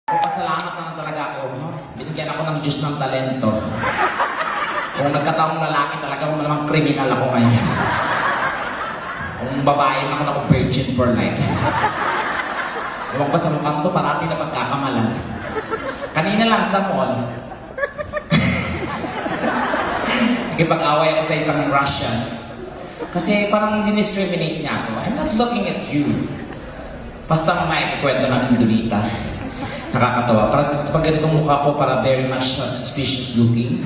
Pasalamat na talaga ako. Binigyan ako ng Diyos ng talento. Kung nagkataong lalaki talaga, kung malamang kriminal ako ngayon. Kung babae naman ako virgin for life. Ewan ko sa mukhang to, parati na pagkakamalan. Kanina lang sa mall, nakipag-away ako sa isang Russian. Kasi parang diniscriminate niya ako. I'm not looking at you. Basta mamaya ikwento natin Donita. Nakakatawa. Parang pag ganitong mukha po, para very much suspicious looking.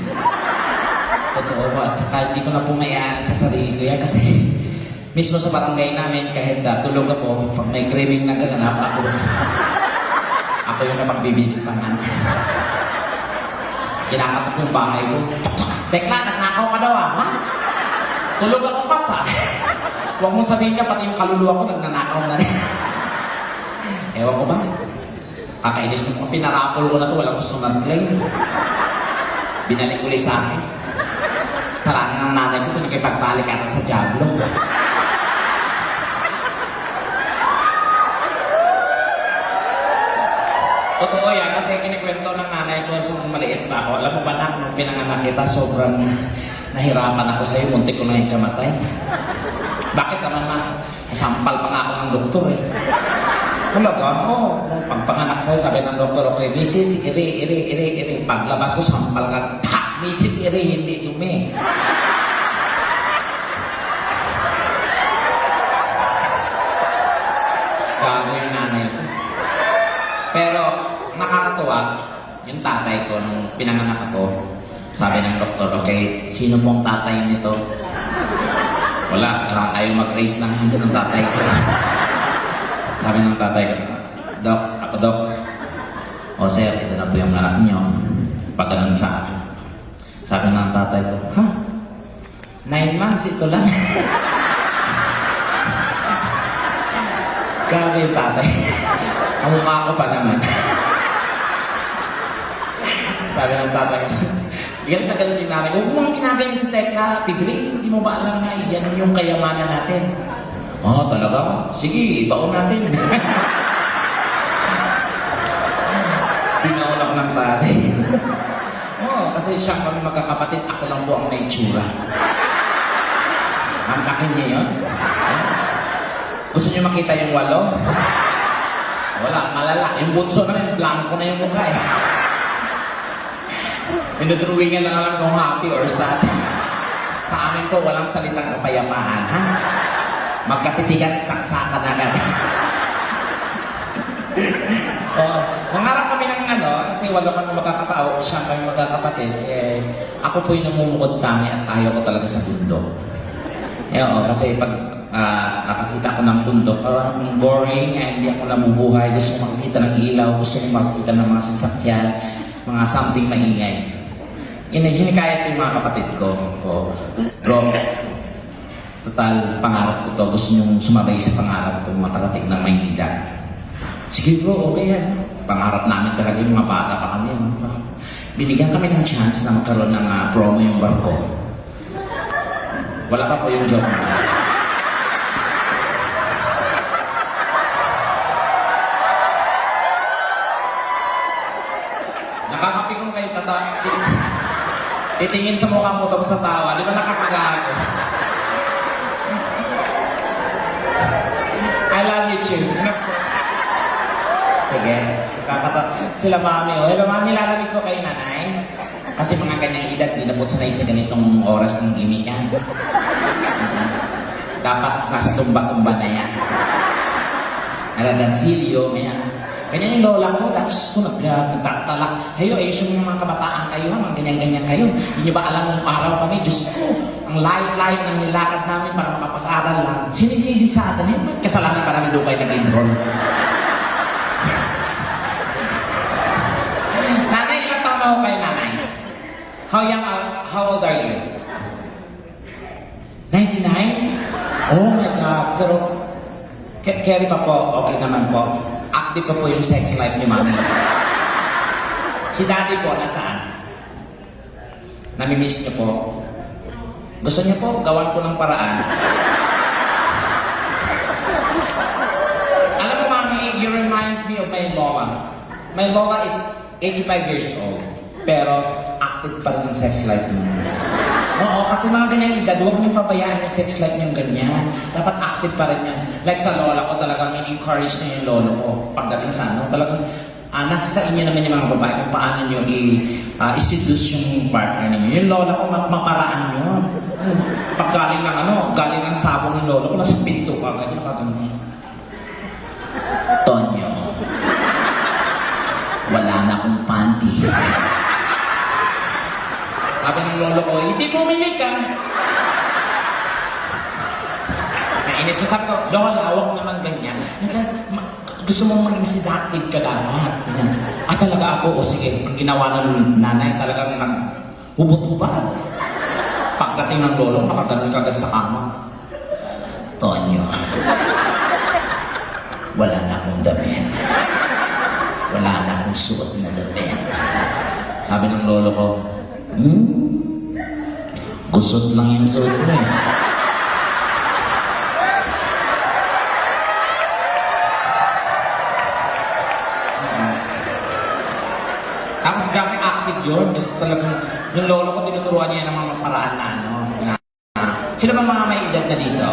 Totoo ba? At saka hindi ko na pumayaan sa sarili ko yan kasi mismo sa barangay namin, kahit tulog ako, pag may craving na gaganap, ako yung napagbibitipangan. Kinakatok yung bahay ko. Tekla, nagnakaw ka daw ha? Tulog ako ka pa. Huwag mo sabihin ka, pati yung kaluluwa ko nagnanakaw na rin. Ewan ko ba? Kakainis ko, pinarapol ko na to, walang gusto mag-claim. Binalik ulit sa akin. Sarang ng nanay ko, nakipagtalik ata sa Diablo. Totoo yan, kasi kinikwento ng nanay ko sa maliit pa ako. Alam mo ba na, nung pinanganak kita, sobrang nahirapan ako sa'yo, muntik ko na ikamatay. Bakit naman ma? Sampal pa nga ako ng doktor eh. Talaga? Oo. Nung pagpanganak sa'yo, sabi ng doktor, okay, Mrs. Iri. Paglabas ko, sampal ka. Pa! Mrs. Iri, hindi dumi. Gago yung nanay ko. Pero, nakakatuwa, yung tatay ko, nung pinanganak ako, sabi ng doktor, okay, sino pong tatay nito? Wala, ayaw mag-raise ng hands ng tatay ko. Sabi ng tatay ko, Dok, ako Dok. O sir, ito na po yung anak niyo. Pagkanan sa akin. Sabi ng tatay ko, ha? 9 months ito lang. Grabe yung tatay. Kamukha ko pa naman. Sabi ng tatay ko, galit na galit yung nanay. Huwag mo ang ginagayin sa Tekla, Pidring. Hindi mo ba alam na yan yung kayamanan natin? Oh, talaga? Sige, ibaon natin. Binaon ako ng tatay. Oh, kasi siya kami magkakapatid, ako lang po ang may tsura. Mantakin niya yun? Gusto niyo makita yung 8? Wala, malala. Yung bunso namin, blanco na yung mukha eh. Pinudruwingan na lang kung happy or sad. Sa amin po, walang salitang kapayapaan, ha? Magkatitigan, saksakan agad. Nangarap kami ng kasi 8 kami magkakapao, 9 kami magkakapatid. Ako po yung namumukod kami at ayaw ko talaga sa bundok. Kasi pag nakakita ko ng bundok, parang boring, hindi ako namubuhay. Gusto ko makikita ng ilaw, gusto ko makikita ng mga sasakyan, mga something maingay. Hinikayat ko yung mga kapatid ko. Bro, total, pangarap ko to. Gusto niyong sumabay sa pangarap ko, makarating ng Maynila. Sige bro, okay yan. Pangarap namin talaga yung mga bata pa kami. Binigyan kami ng chance na magkaroon ng promo yung barko. Wala pa po yung job. Nakakapikong kayo, titingin sa mukha mo tapos sa tawa. Di ba nakakagago? I love you, Chu. Sige. Sila mami. Hello, mami. Lalamig ko kay nanay. Kasi mga ganyang edad, di na po sanay sa ganitong oras ng gimikan. Dapat nasa tumba-tumba na yan. Naladansilyo, ganyan yung lola ko, tapos ko nagtatalak. Kayo, yung mga kabataan kayo, mga ganyan-ganyan kayo. Hindi nyo ba alam nung araw kami, Diyos ko, ang layo-layo ng nilakad namin para makapag-aral lang. Sinisisi sa atin, kasalanan pa namin doon kayo nag-enroll. Nanay, ilang taon na ako kayo, nanay? How old are you? 99? Oh my God, pero carry pa po, okay naman po. Active pa po yung sex life ni mami. Si daddy po, nasaan? Namimiss niyo po. Gusto niyo po, gawan ko ng paraan. Alam mo, mami, you reminds me of my mama. My lola is 85 years old. Pero active pa rin ang sex life mo. Oo, kasi mga ganyan edad, huwag niyo pabayaan yung sex life niyang ganyan. Dapat active pa rin yan. Like sa lola ko talagang in-encourage niya yung lolo ko. Pagdating sa ano, talagang nasa sa inyo naman yung mga babae kung paano niyo i-seduce yung partner ninyo. Yung lola ko, maparaan yun. Pag galing ng galing ng sabong ng lolo ko, nasa pinto ka, ganyan ka ganun. Tonyo, wala na akong panty. Sabi ng lolo ko, hindi bumili ka. Nainis ko, sabi ko, lola, huwag naman ganyan. Minsan, gusto mong maging seductive ka dapat. Talaga ako, o sige, ang ginawa ng nanay talagang hubot-hubad. Pagdating ng lolo, nakaganon ka agad sa kama. Tonyo, wala na akong damit. Wala na akong suot na damit. Sabi ng lolo ko, gusot lang yung suot mo eh. Tapos grabe active yun. Just talagang, yung lolo ko, tinuturuan niya ng mga paraan na sino ba mga may edad na dito?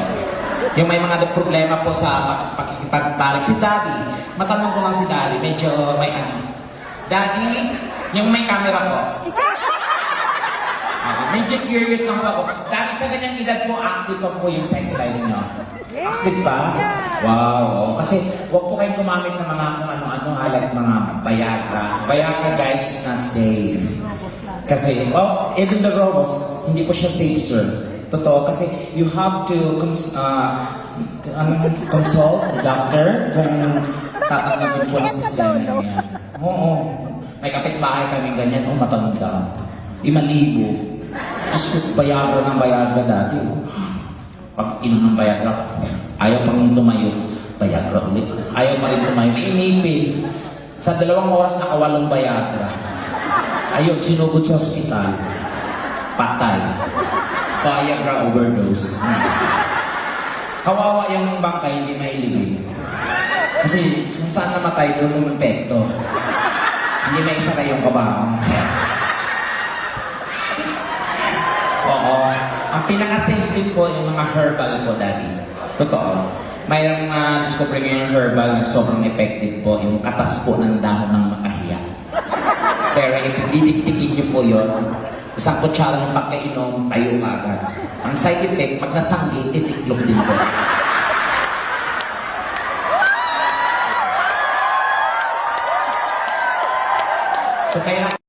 Yung may mga problema po sa pakikipagtalik. Si Daddy, matanong ko lang si Daddy, medyo may Daddy, yung may camera po. Medyo curious lang po ako. Daddy, sa ganyang edad po, active pa po yung sex life niyo. Active pa? Wow. Kasi huwag po kayong gumamit ng mga kung ano-ano, like mga Viagra. Viagra, guys, is not safe. Kasi, even the robos, hindi po siya safe, sir. Totoo, kasi you have to consult the doctor kung tatanggapin po ang sistema niya. Oo. May kapitbahay kami ganyan, matanda. 5,000. Diyos ko, Viagra ng Viagra dati. Pag inom ng Viagra, ayaw pang tumayo. Viagra ulit. Ayaw pa rin tumayo. May inipin. Sa 2 oras, naka8 Viagra. Ayaw, sinugod sa ospital. Patay. Viagra overdose. Kawawa yung bangkay, hindi mailibig. Kasi kung saan namatay, doon lumipekto. Hindi may isa kayong kabaho. Oo. Ang pinaka-safe din po yung mga herbal po, Daddy. Totoo. Mayroong discover nyo yung herbal na sobrang effective po, yung katas po ng dahon ng makahiya. Pero if didiktikin nyo po yun, isang kutsara ng pagkainom, tayo agad. Ang side effect, pag nasanggi, titiklop din po. So kaya